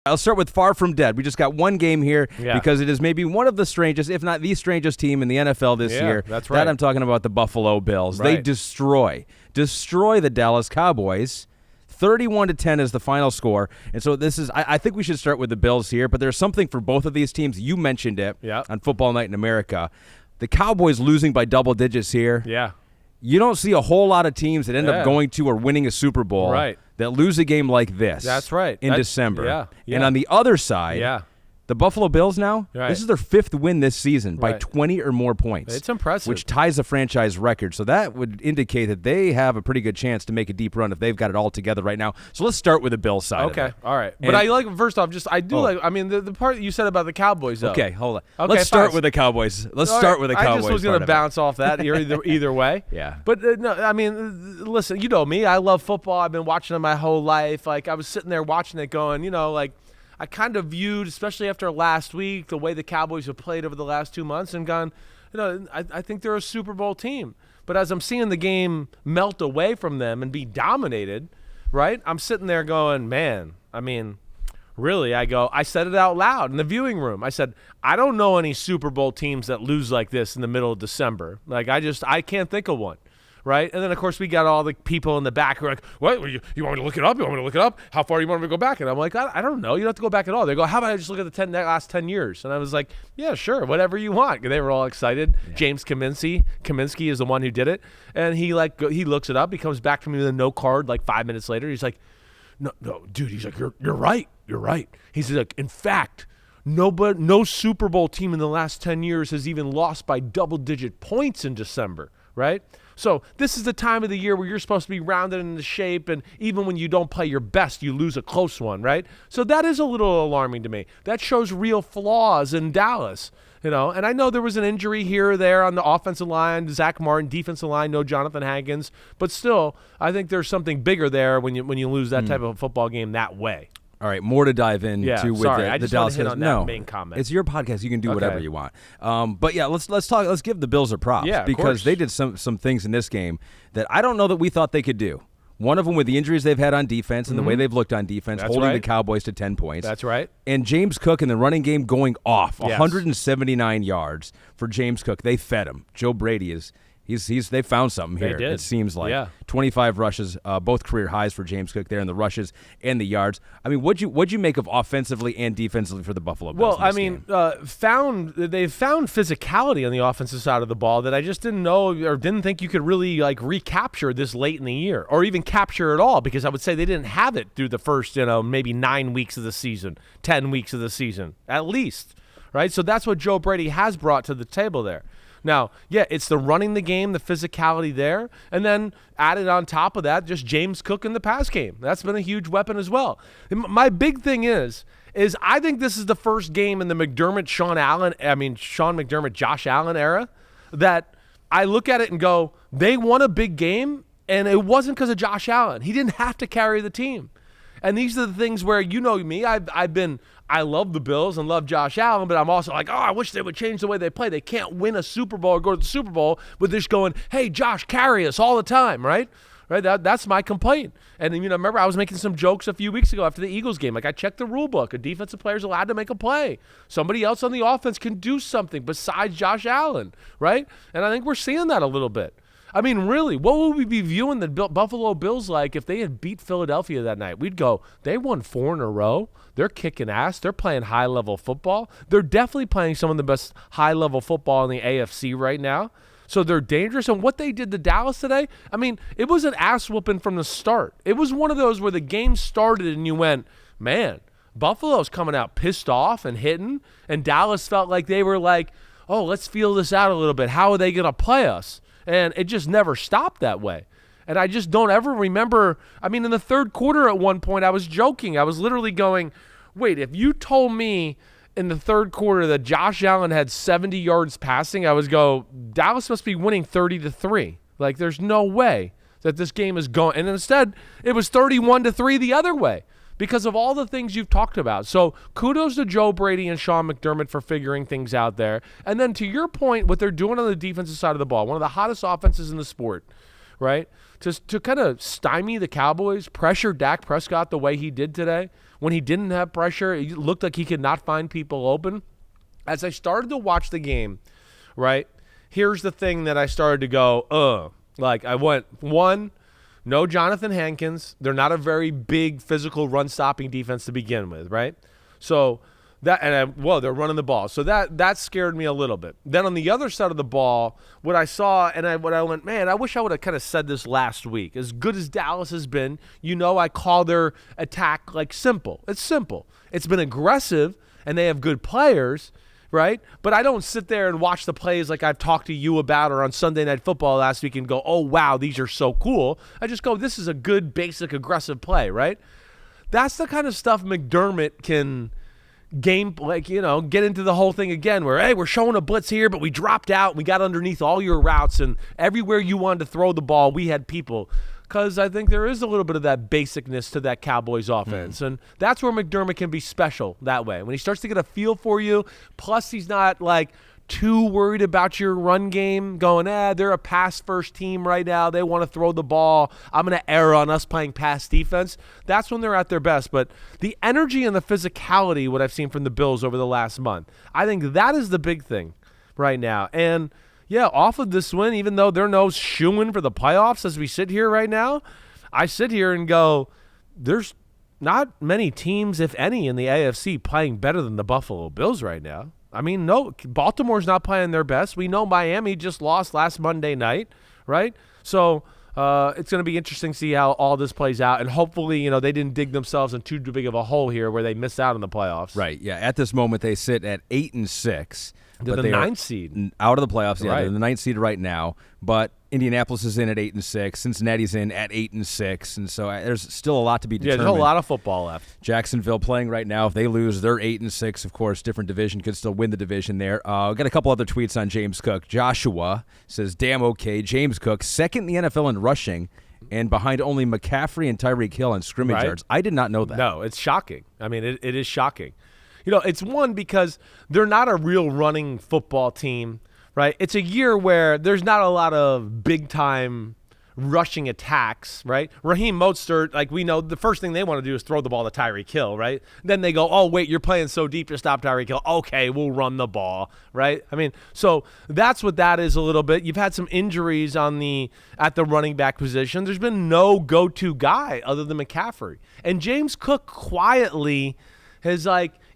I'll start with far from dead. We just got one game here because it is maybe one of the strangest, if not the strangest team in the NFL this year. That's right. That I'm talking about the Buffalo Bills. Right. They destroy the Dallas Cowboys. 31-10 is the final score. And so this is, I think we should start with the Bills here, but there's something for both of these teams. You mentioned it on Football Night in America. The Cowboys losing by double digits here. Yeah. You don't see a whole lot of teams that end up going to or winning a Super Bowl that lose a game like this. That's right. In December. Yeah. And on the other side, the Buffalo Bills now, this is their 5th win this season by 20 or more points. It's impressive. Which ties the franchise record. So that would indicate that they have a pretty good chance to make a deep run if they've got it all together right now. So let's start with the Bills side. Okay, all right. But I like, first off, the part you said about the Cowboys, though. Okay, hold on. Let's start with the Cowboys. Let's start with the Cowboys. I just was going to bounce off that either way. Yeah. But, no, I mean, listen, you know me. I love football. I've been watching it my whole life. Like, I was sitting there watching it going, you know, like, I kind of viewed, especially after last week, the way the Cowboys have played over the last 2 months and gone, you know, I think they're a Super Bowl team. But as I'm seeing the game melt away from them and be dominated, right, I'm sitting there going, man, I mean, really, I said it out loud in the viewing room. I said, I don't know any Super Bowl teams that lose like this in the middle of December. Like, I can't think of one. Right? And then, of course, we got all the people in the back who are like, what? You want me to look it up? You want me to look it up? How far do you want me to go back? And I'm like, I don't know. You don't have to go back at all. They go, how about I just look at the last 10 years? And I was like, yeah, sure, whatever you want. They were all excited. Yeah. James Kaminsky is the one who did it. And he looks it up. He comes back to me with a note card like 5 minutes later. He's like, no, dude. He's like, you're right. You're right. He's like, in fact, no Super Bowl team in the last 10 years has even lost by double-digit points in December, right? So this is the time of the year where you're supposed to be rounded into shape, and even when you don't play your best, you lose a close one, right? So that is a little alarming to me. That shows real flaws in Dallas, you know. And I know there was an injury here or there on the offensive line, Zach Martin, defensive line, no Jonathan Hankins, but still, I think there's something bigger there when you lose that type of a football game that way. All right, more to dive into with the Dallas. Hit on that main comment. It's your podcast. You can do whatever you want. But yeah, let's talk. Let's give the Bills their props because they did some things in this game that I don't know that we thought they could do. One of them with the injuries they've had on defense and the way they've looked on defense, holding the Cowboys to 10 points. That's right. And James Cook in the running game going off, 179 yards for James Cook. They fed him. Joe Brady is. They found something here. It seems like 25 rushes, both career highs for James Cook there in the rushes and the yards. I mean, what'd you make of offensively and defensively for the Buffalo Bills? Well, I mean, they've found physicality on the offensive side of the ball that I just didn't know or didn't think you could really like recapture this late in the year or even capture it all, because I would say they didn't have it through the first, maybe 9 weeks of the season, 10 weeks of the season at least, right? So that's what Joe Brady has brought to the table there. Now, it's the running the game, the physicality there, and then added on top of that, just James Cook in the pass game. That's been a huge weapon as well. My big thing is I think this is the first game in the Sean McDermott, Josh Allen era that I look at it and go, they won a big game, and it wasn't because of Josh Allen. He didn't have to carry the team. And these are the things where, you know me, I love the Bills and love Josh Allen, but I'm also like, I wish they would change the way they play. They can't win a Super Bowl or go to the Super Bowl with just going, hey, Josh, carry us all the time, right? Right. That's my complaint. And, remember I was making some jokes a few weeks ago after the Eagles game. Like, I checked the rule book. A defensive player is allowed to make a play. Somebody else on the offense can do something besides Josh Allen, right? And I think we're seeing that a little bit. I mean, really, what would we be viewing the Buffalo Bills like if they had beat Philadelphia that night? We'd go, they won 4 in a row. They're kicking ass. They're playing high-level football. They're definitely playing some of the best high-level football in the AFC right now. So they're dangerous. And what they did to Dallas today, I mean, it was an ass-whooping from the start. It was one of those where the game started and you went, man, Buffalo's coming out pissed off and hitting, and Dallas felt like they were like, oh, let's feel this out a little bit. How are they going to play us? And it just never stopped that way. And I just don't ever remember. I mean, in the third quarter at one point, I was joking. I was literally going, wait, if you told me in the third quarter that Josh Allen had 70 yards passing, I would go, Dallas must be winning 30-3. Like, there's no way that this game is going. And instead, it was 31-3 the other way because of all the things you've talked about. So kudos to Joe Brady and Sean McDermott for figuring things out there. And then to your point, what they're doing on the defensive side of the ball, one of the hottest offenses in the sport, right? To kind of stymie the Cowboys, pressure Dak Prescott the way he did today, when he didn't have pressure, it looked like he could not find people open. As I started to watch the game, right, here's the thing that I started to go, Like, I went, one, no Jonathan Hankins. They're not a very big physical run-stopping defense to begin with, right? So they're running the ball. So that scared me a little bit. Then on the other side of the ball, what I saw and what I went, man, I wish I would have kind of said this last week. As good as Dallas has been, I call their attack like simple. It's simple. It's been aggressive, and they have good players, right? But I don't sit there and watch the plays like I've talked to you about or on Sunday Night Football last week and go, oh, wow, these are so cool. I just go, this is a good, basic, aggressive play, right? That's the kind of stuff McDermott can get into the whole thing again where, hey, we're showing a blitz here, but we dropped out and we got underneath all your routes, and everywhere you wanted to throw the ball, we had people. Because I think there is a little bit of that basicness to that Cowboys offense. And that's where McDermott can be special that way. When he starts to get a feel for you, plus he's not like too worried about your run game going, they're a pass-first team right now. They want to throw the ball. I'm going to err on us playing pass defense. That's when they're at their best. But the energy and the physicality, what I've seen from the Bills over the last month, I think that is the big thing right now. And yeah, off of this win, even though they're no shoo-in for the playoffs as we sit here right now, I sit here and go, there's not many teams, if any, in the AFC playing better than the Buffalo Bills right now. I mean, no, Baltimore's not playing their best. We know Miami just lost last Monday night, right? So it's going to be interesting to see how all this plays out. And hopefully, they didn't dig themselves in too big of a hole here where they miss out on the playoffs. Right, yeah. At this moment, they sit at 8-6. They're the 9th seed. Out of the playoffs, yeah. Right. They're the 9th seed right now. But Indianapolis is in at 8-6. Cincinnati's in at 8-6. And so there's still a lot to be determined. Yeah, there's a lot of football left. Jacksonville playing right now. If they lose, they're 8-6. Of course, different division, could still win the division there. Got a couple other tweets on James Cook. Joshua says, damn okay. James Cook, second in the NFL in rushing, and behind only McCaffrey and Tyreek Hill in scrimmage yards. I did not know that. No, it's shocking. I mean, it is shocking. It's one because they're not a real running football team, right? It's a year where there's not a lot of big-time rushing attacks, right? Raheem Mostert, like we know, the first thing they want to do is throw the ball to Tyreek Hill, right? Then they go, oh, wait, you're playing so deep to stop Tyreek Hill. Okay, we'll run the ball, right? I mean, so that's what that is a little bit. You've had some injuries at the running back position. There's been no go-to guy other than McCaffrey. And James Cook quietly has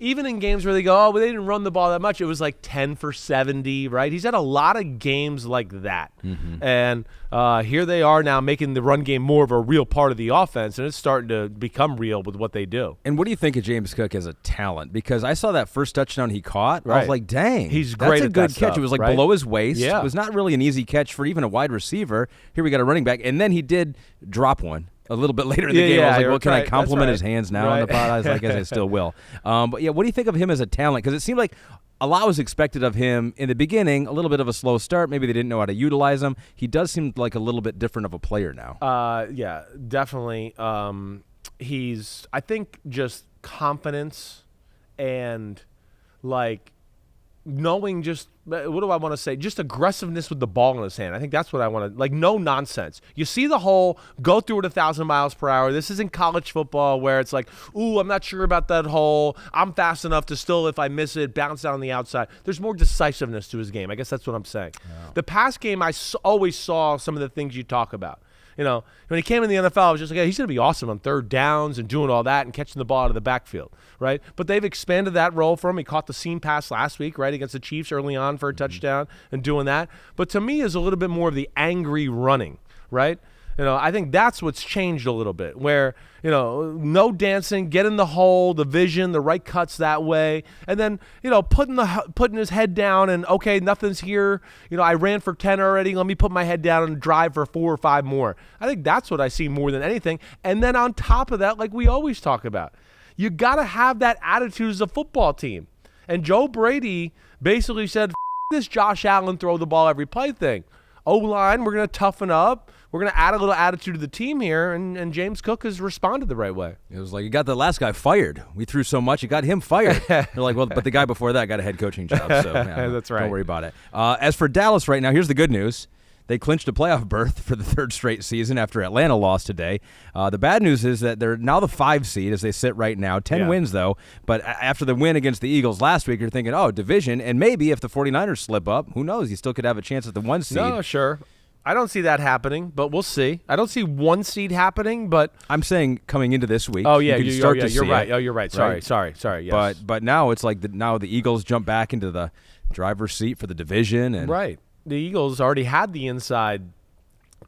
even in games where they go, they didn't run the ball that much, it was like 10 for 70, right? He's had a lot of games like that. Mm-hmm. And here they are now making the run game more of a real part of the offense, and it's starting to become real with what they do. And what do you think of James Cook as a talent? Because I saw that first touchdown he caught. Right. I was like, dang. He's great at that That's a good catch. Stuff, it was right? below his waist. Yeah. It was not really an easy catch for even a wide receiver. Here we got a running back. And then he did drop one a little bit later in the game. I was like, well, can I compliment his hands now on the pod? I was like, I guess I still will. But yeah, what do you think of him as a talent? Because it seemed like a lot was expected of him in the beginning, a little bit of a slow start. Maybe they didn't know how to utilize him. He does seem like a little bit different of a player now. Yeah, definitely. He's, I think, just confidence and knowing just, what do I want to say? Just aggressiveness with the ball in his hand. I think that's what I want to, no nonsense. You see the hole, go through it 1,000 miles per hour. This isn't college football where it's like, ooh, I'm not sure about that hole. I'm fast enough to still, if I miss it, bounce down the outside. There's more decisiveness to his game. I guess that's what I'm saying. Yeah. The pass game, I always saw some of the things you talk about. When he came in the NFL, I was just like, he's going to be awesome on third downs and doing all that and catching the ball out of the backfield, right? But they've expanded that role for him. He caught the seam pass last week, right, against the Chiefs early on for a touchdown and doing that. But to me, is a little bit more of the angry running, right? I think that's what's changed a little bit where, no dancing, get in the hole, the vision, the right cuts that way. And then, putting his head down and, okay, nothing's here. I ran for 10 already. Let me put my head down and drive for 4 or 5 more. I think that's what I see more than anything. And then on top of that, like we always talk about, you got to have that attitude as a football team. And Joe Brady basically said, this Josh Allen throw the ball every play thing. O-line, we're going to toughen up. We're going to add a little attitude to the team here, and James Cook has responded the right way. It was like, you got the last guy fired. We threw so much, you got him fired. They're like, well, but the guy before that got a head coaching job, so that's right. Don't worry about it. As for Dallas right now, here's the good news. They clinched a playoff berth for the third straight season after Atlanta lost today. The bad news is that they're now the 5 seed as they sit right now. 10 wins, though. But after the win against the Eagles last week, you're thinking, oh, division. And maybe if the 49ers slip up, who knows? You still could have a chance at the 1 seed. No, sure. I don't see that happening, but we'll see. I don't see 1 seed happening, but I'm saying coming into this week. Oh yeah, you're right. Oh, you're right. Sorry. Yes. But now it's like now the Eagles jump back into the driver's seat for the division, and right. The Eagles already had the inside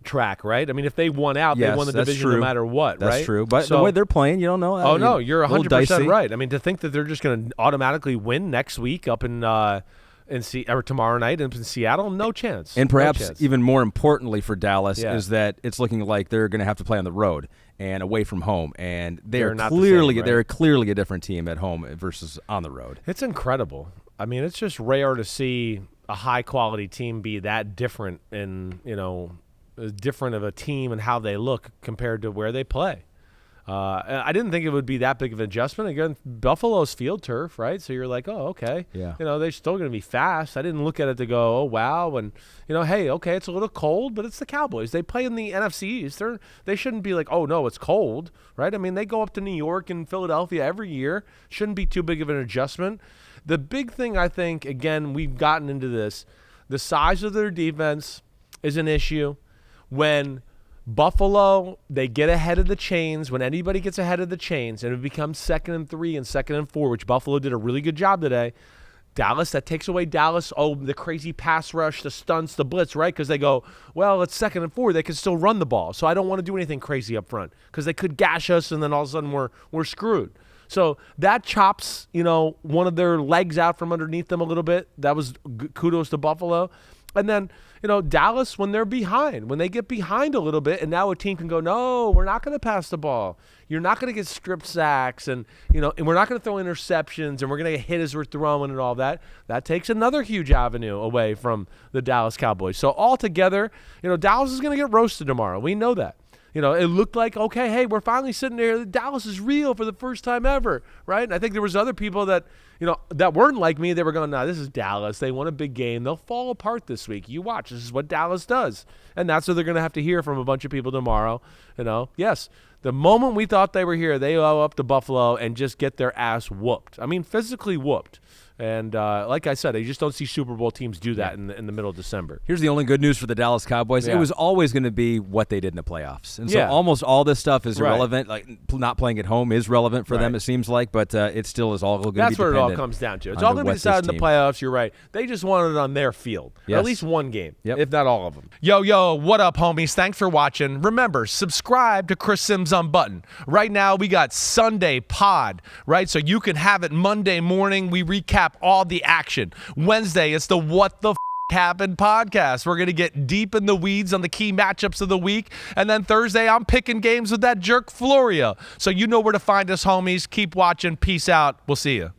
track, right? I mean, if they won out, they won the division no matter what, right? That's true. But the way they're playing, you don't know. Oh no, you're 100% right. I mean, to think that they're just going to automatically win next week up in or tomorrow night in Seattle, no chance. And perhaps even more importantly for Dallas is that it's looking like they're going to have to play on the road and away from home, and they're clearly a different team at home versus on the road. It's incredible. I mean, it's just rare to see a high quality team be that different in different of a team and how they look compared to where they play. I didn't think it would be that big of an adjustment. Again, Buffalo's field turf, right? So you're like, oh, okay. Yeah. They're still going to be fast. I didn't look at it to go, oh, wow. And, hey, okay, it's a little cold, but it's the Cowboys. They play in the NFC East. They shouldn't be like, oh, no, it's cold, right? I mean, they go up to New York and Philadelphia every year. Shouldn't be too big of an adjustment. The big thing, I think, again, we've gotten into this, the size of their defense is an issue. When Buffalo, they get ahead of the chains. When anybody gets ahead of the chains and it becomes 2nd and 3 and 2nd and 4, which Buffalo did a really good job today. Dallas, that takes away Dallas. Oh, the crazy pass rush, the stunts, the blitz, right? Because they go, well, it's 2nd and 4. They can still run the ball. So I don't want to do anything crazy up front because they could gash us and then all of a sudden we're screwed. So that chops, one of their legs out from underneath them a little bit. That was kudos to Buffalo. And then, Dallas, when they're behind, when they get behind a little bit, and now a team can go, no, we're not going to pass the ball. You're not going to get stripped sacks, and and we're not going to throw interceptions, and we're going to get hit as we're throwing and all that. That takes another huge avenue away from the Dallas Cowboys. So altogether, Dallas is going to get roasted tomorrow. We know that. It looked like, okay, hey, we're finally sitting there. Dallas is real for the first time ever, right? And I think there was other people that, that weren't like me. They were going, no, this is Dallas. They won a big game. They'll fall apart this week. You watch. This is what Dallas does. And that's what they're going to have to hear from a bunch of people tomorrow. Yes, the moment we thought they were here, they owe up to Buffalo and just get their ass whooped. I mean, physically whooped. And like I said, I just don't see Super Bowl teams do that in the middle of December. Here's the only good news for the Dallas Cowboys. Yeah. It was always going to be what they did in the playoffs. And so almost all this stuff is irrelevant. Like not playing at home is relevant for them, it seems like, but it still is all going to be dependent. That's what it all comes down to. It's all going to be decided in the playoffs. You're right. They just wanted it on their field. Yes. At least one game, if not all of them. Yo, what up, homies? Thanks for watching. Remember, subscribe to Chris Simms Unbuttoned. Right now, we got Sunday Pod, right? So you can have it Monday morning. We recap all the action. Wednesday, it's the What the Happened podcast. We're going to get deep in the weeds on the key matchups of the week. And then Thursday, I'm picking games with that jerk Florio. So you know where to find us, homies. Keep watching. Peace out. We'll see you.